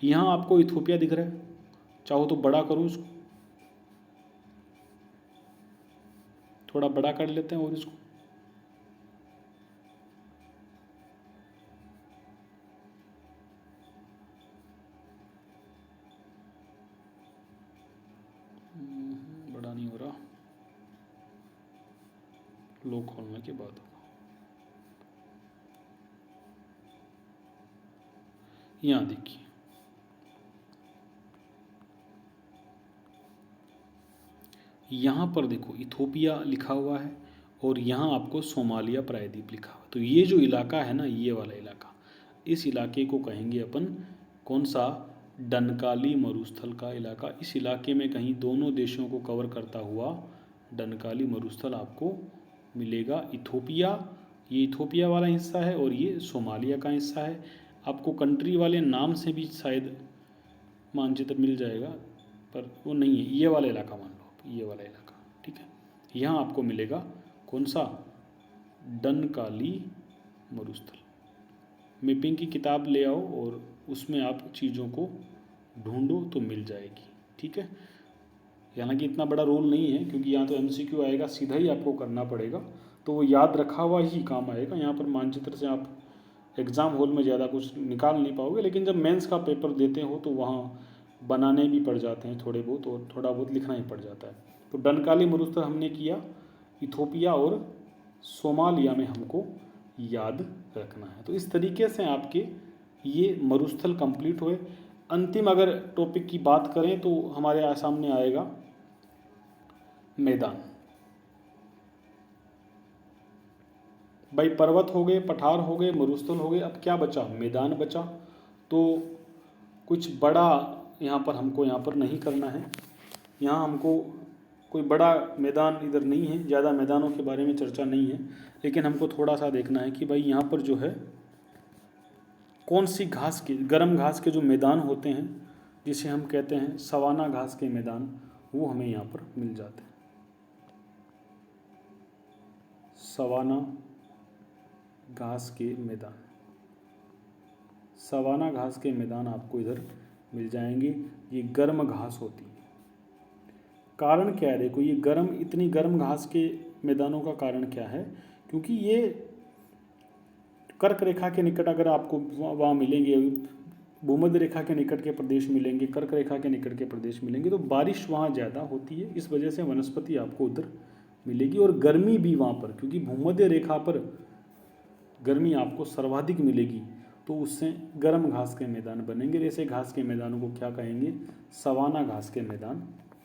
यहाँ आपको इथोपिया दिख रहा है, चाहो तो बड़ा करूँ इसको, थोड़ा बड़ा कर लेते हैं और इसको, बड़ा नहीं हो रहा, लो खोलने के बाद होगा। यहाँ देखिए यहाँ पर देखो इथोपिया लिखा हुआ है और यहाँ आपको सोमालिया प्रायद्वीप लिखा हुआ है। तो ये जो इलाका है ना, ये वाला इलाका, इस इलाके को कहेंगे अपन कौन सा, डनकाली मरुस्थल का इलाका। इस इलाके में कहीं दोनों देशों को कवर करता हुआ डनकाली मरुस्थल आपको मिलेगा। इथोपिया, ये इथोपिया वाला हिस्सा है और ये सोमालिया का हिस्सा है। आपको कंट्री वाले नाम से भी शायद मानचित्र मिल जाएगा, पर वो नहीं है, ये वाला इलाका मान लो, ये वाला इलाका, ठीक है। यहाँ आपको मिलेगा कौन सा, डनकाली मरुस्थल। मैपिंग की किताब ले आओ और उसमें आप चीज़ों को ढूंढो तो मिल जाएगी, ठीक है। हालांकि इतना बड़ा रोल नहीं है क्योंकि यहाँ तो एमसीक्यू आएगा, सीधा ही आपको करना पड़ेगा, तो वो याद रखा हुआ ही काम आएगा। यहाँ पर मानचित्र से आप एग्ज़ाम हॉल में ज़्यादा कुछ निकाल नहीं पाओगे, लेकिन जब मेंस का पेपर देते हो तो वहाँ बनाने भी पड़ जाते हैं थोड़े बहुत, और थोड़ा बहुत लिखना ही पड़ जाता है। तो डनकाली मरुस्थल हमने किया, इथोपिया और सोमालिया में हमको याद रखना है। तो इस तरीके से आपके ये मरुस्थल कंप्लीट हुए। अंतिम अगर टॉपिक की बात करें तो हमारे सामने आएगा मैदान। भाई पर्वत हो गए, पठार हो गए, मरुस्थल हो गए, अब क्या बचा, मैदान बचा। तो कुछ बड़ा यहाँ पर हमको यहाँ पर नहीं करना है, यहाँ हमको कोई बड़ा मैदान इधर नहीं है, ज़्यादा मैदानों के बारे में चर्चा नहीं है, लेकिन हमको थोड़ा सा देखना है कि भाई यहाँ पर जो है कौन सी घास के, गर्म घास के जो मैदान होते हैं जिसे हम कहते हैं सवाना घास के मैदान, वो हमें यहाँ पर मिल जाते हैं। सवाना घास के मैदान, सवाना घास के मैदान आपको इधर मिल जाएंगे। ये गर्म घास होती है। कारण क्या है, देखो ये गर्म, इतनी गर्म घास के मैदानों का कारण क्या है, क्योंकि ये कर्क रेखा के निकट अगर आपको वहाँ मिलेंगे, भूमध्य रेखा के निकट के प्रदेश मिलेंगे, कर्क रेखा के निकट के प्रदेश मिलेंगे, तो बारिश वहाँ ज़्यादा होती है, इस वजह से वनस्पति आपको उधर मिलेगी। और गर्मी भी वहाँ पर, क्योंकि भूमध्य रेखा पर गर्मी आपको सर्वाधिक मिलेगी, तो उससे गर्म घास के मैदान बनेंगे। ऐसे घास के मैदानों को क्या कहेंगे, सवाना घास के मैदान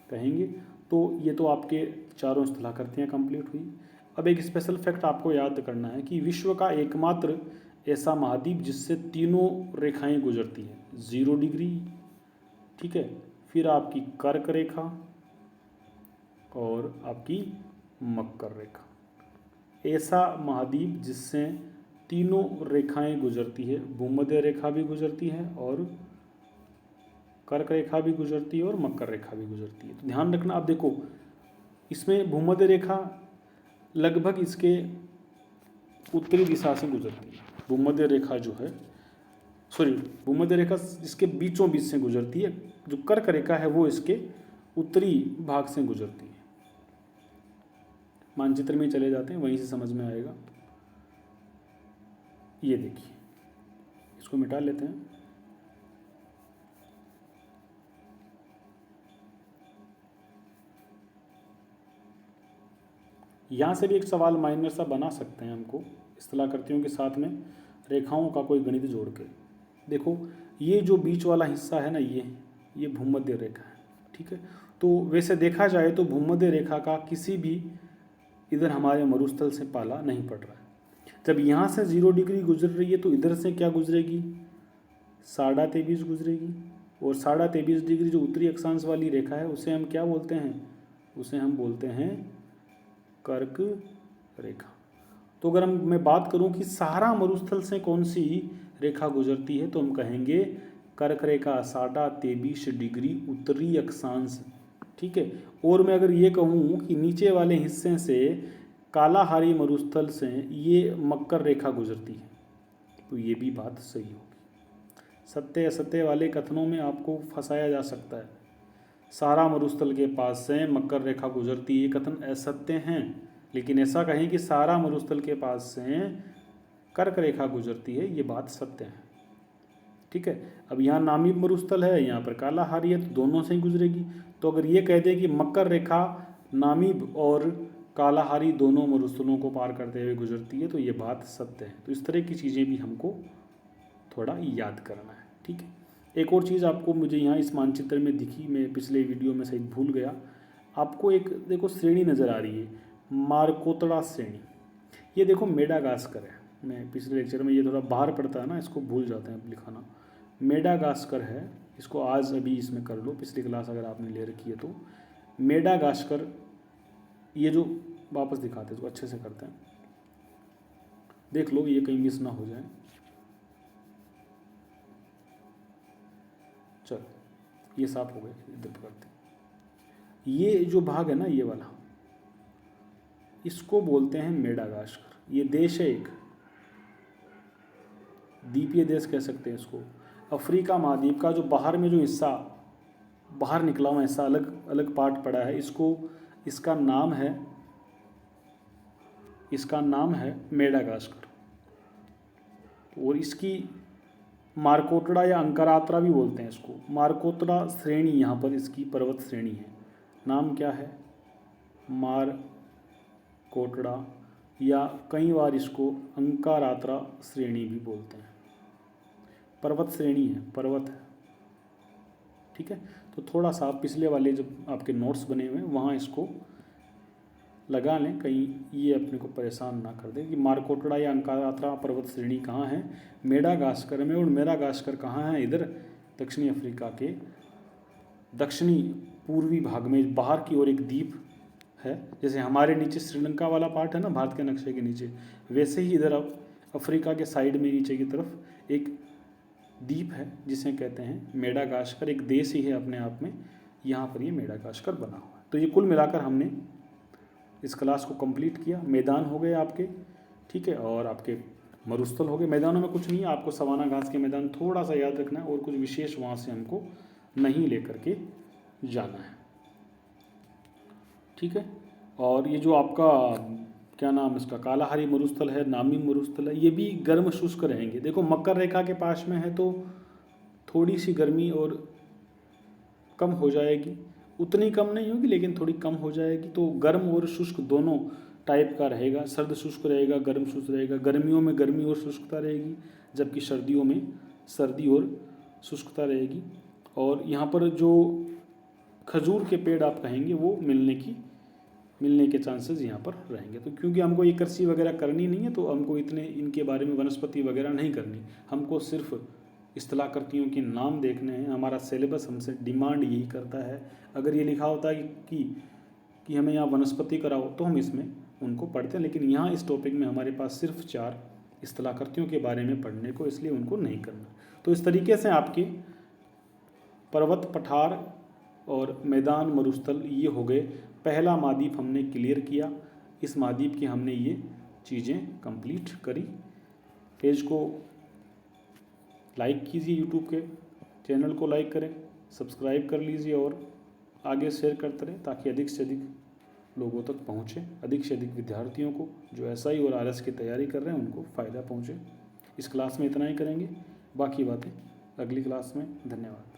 कहेंगे। तो ये तो आपके चारों स्थलाकृतियाँ कंप्लीट हुई। अब एक स्पेशल फैक्ट आपको याद करना है कि विश्व का एकमात्र ऐसा महाद्वीप जिससे तीनों रेखाएं गुजरती हैं, 0 डिग्री, ठीक है, फिर आपकी कर्क रेखा और आपकी मकर रेखा, ऐसा महाद्वीप जिससे तीनों रेखाएं गुजरती है, भूमध्य रेखा भी गुजरती है और कर्क रेखा भी गुजरती है और मकर रेखा भी गुजरती है। तो ध्यान रखना, आप देखो इसमें भूमध्य रेखा लगभग इसके उत्तरी दिशा से गुजरती है, भूमध्य रेखा जो है, भूमध्य रेखा इसके बीचों बीच से गुजरती है। जो कर्क रेखा है वो इसके उत्तरी भाग से गुजरती है। मानचित्र में चले जाते हैं, वहीं से समझ में आएगा। ये देखिए, इसको मिटा लेते हैं। यहाँ से भी एक सवाल माइनर सा बना सकते हैं हमको, स्थलाकृतियों के साथ में रेखाओं का कोई गणित जोड़ के। देखो ये जो बीच वाला हिस्सा है ना, ये भूमध्य रेखा है, ठीक है। तो वैसे देखा जाए तो भूमध्य रेखा का किसी भी इधर हमारे मरुस्थल से पाला नहीं पड़ रहा है। जब यहाँ से 0 डिग्री गुजर रही है तो इधर से क्या गुजरेगी, 23.5 गुजरेगी। और 23.5 डिग्री जो उत्तरी अक्षांश वाली रेखा है उसे हम क्या बोलते हैं, उसे हम बोलते हैं कर्क रेखा। तो अगर मैं बात करूं कि सहारा मरुस्थल से कौन सी रेखा गुजरती है, तो हम कहेंगे कर्क रेखा 23.5 डिग्री उत्तरी अक्षांश, ठीक है। और मैं अगर ये कहूँ कि नीचे वाले हिस्से से कालाहारी मरुस्थल से ये मकर रेखा गुजरती है, तो ये भी बात सही होगी। सत्य असत्य वाले कथनों में आपको फंसाया जा सकता है। सहारा मरुस्थल के पास से मकर रेखा गुजरती है, ये कथन असत्य हैं, लेकिन ऐसा कहें कि सहारा मरुस्थल के पास से कर्क रेखा गुजरती है, ये बात सत्य है, ठीक है। अब यहाँ नामीब मरुस्थल है, यहाँ पर कालाहारी है, तो दोनों से ही गुजरेगी। तो अगर ये कह दें कि मकर रेखा नामीब और कालाहारी दोनों मरुस्थलों को पार करते हुए गुजरती है, तो ये बात सत्य है। तो इस तरह की चीज़ें भी हमको थोड़ा याद करना है, ठीक है। एक और चीज़ आपको मुझे यहाँ इस मानचित्र में दिखी, मैं पिछले वीडियो में शायद भूल गया, आपको एक देखो श्रेणी नज़र आ रही है, मारकोतड़ा श्रेणी। ये देखो मेडागास्कर है। मैं पिछले लेक्चर में ये थोड़ा बाहर पड़ता है ना, इसको भूल जाते हैं लिखाना। मेडागास्कर है, इसको आज अभी इसमें कर लो, पिछली क्लास अगर आपने ले रखी है तो। मेडागास्कर, ये जो वापस दिखाते हैं इसको अच्छे से करते हैं, देख लो ये कहीं मिस ना हो जाए। चलो ये साफ हो गए, इधर करते हैं। ये जो भाग है ना, ये वाला, इसको बोलते हैं मेडागास्कर। ये देश है एक, द्वीपीय देश कह सकते हैं इसको। अफ्रीका महाद्वीप का जो बाहर में जो हिस्सा, बाहर निकला हुआ हिस्सा, अलग अलग पार्ट पड़ा है, इसको, इसका नाम है मेडागास्कर। और इसकी मारकोटड़ा या अंकारात्रा भी बोलते हैं इसको। मारकोटड़ा श्रेणी यहाँ पर इसकी पर्वत श्रेणी है, नाम क्या है, मारकोटड़ा, या कई बार इसको अंकारात्रा श्रेणी भी बोलते हैं। पर्वत श्रेणी है, पर्वत है, ठीक है। तो थोड़ा सा पिछले वाले जब आपके नोट्स बने हुए हैं वहाँ इसको लगा लें, कहीं ये अपने को परेशान ना कर दे कि मारकोटड़ा या अंकारात्रा पर्वत श्रेणी कहाँ है, मेडागास्कर में। और मेडागास्कर कहाँ है, इधर दक्षिणी अफ्रीका के दक्षिणी पूर्वी भाग में बाहर की ओर एक द्वीप है। जैसे हमारे नीचे श्रीलंका वाला पार्ट है ना भारत के नक्शे के नीचे, वैसे ही इधर अब अफ्रीका के साइड में नीचे की तरफ एक द्वीप है जिसे कहते हैं मेडागास्कर। एक देश ही है अपने आप में, यहाँ पर ये मेडागास्कर बना हुआ है। तो ये कुल मिलाकर हमने इस क्लास को कंप्लीट किया। मैदान हो गए आपके, ठीक है, और आपके मरुस्थल हो गए। मैदानों में कुछ नहीं है, आपको सवाना घास के मैदान थोड़ा सा याद रखना है, और कुछ विशेष वहाँ से हमको नहीं लेकर के जाना है, ठीक है। और ये जो आपका क्या नाम इसका कालाहारी मरुस्थल है, नामी मरुस्थल है, ये भी गर्म शुष्क रहेंगे। देखो मकर रेखा के पास में है तो थोड़ी सी गर्मी और कम हो जाएगी, उतनी कम नहीं होगी लेकिन थोड़ी कम हो जाएगी। तो गर्म और शुष्क दोनों टाइप का रहेगा, सर्द शुष्क रहेगा, गर्म शुष्क रहेगा। गर्मियों में गर्मी और शुष्कता रहेगी, जबकि सर्दियों में सर्दी और शुष्कता रहेगी। और यहाँ पर जो खजूर के पेड़ आप कहेंगे वो मिलने के चांसेस यहाँ पर रहेंगे। तो क्योंकि हमको ये कृषि वगैरह करनी नहीं है तो हमको इतने इनके बारे में वनस्पति वगैरह नहीं करनी, हमको सिर्फ स्थलाकृतियों के नाम देखने हैं। हमारा सिलेबस हमसे डिमांड यही करता है। अगर ये लिखा होता है कि हमें यहाँ वनस्पति कराओ तो हम इसमें उनको पढ़ते हैं, लेकिन यहाँ इस टॉपिक में हमारे पास सिर्फ 4 स्थलाकृतियों के बारे में पढ़ने को, इसलिए उनको नहीं करना। तो इस तरीके से आपके पर्वत, पठार और मैदान, मरुस्थल ये हो गए। पहला महाद्वीप हमने क्लियर किया, इस महाद्वीप की हमने ये चीज़ें कंप्लीट करी। पेज को लाइक कीजिए, यूट्यूब के चैनल को लाइक करें, सब्सक्राइब कर लीजिए और आगे शेयर करते रहें ताकि अधिक से अधिक लोगों तक पहुँचे, अधिक से अधिक विद्यार्थियों को जो एसआई और आरएस की तैयारी कर रहे हैं उनको फ़ायदा पहुँचे। इस क्लास में इतना ही करेंगे, बाकी बातें अगली क्लास में। धन्यवाद।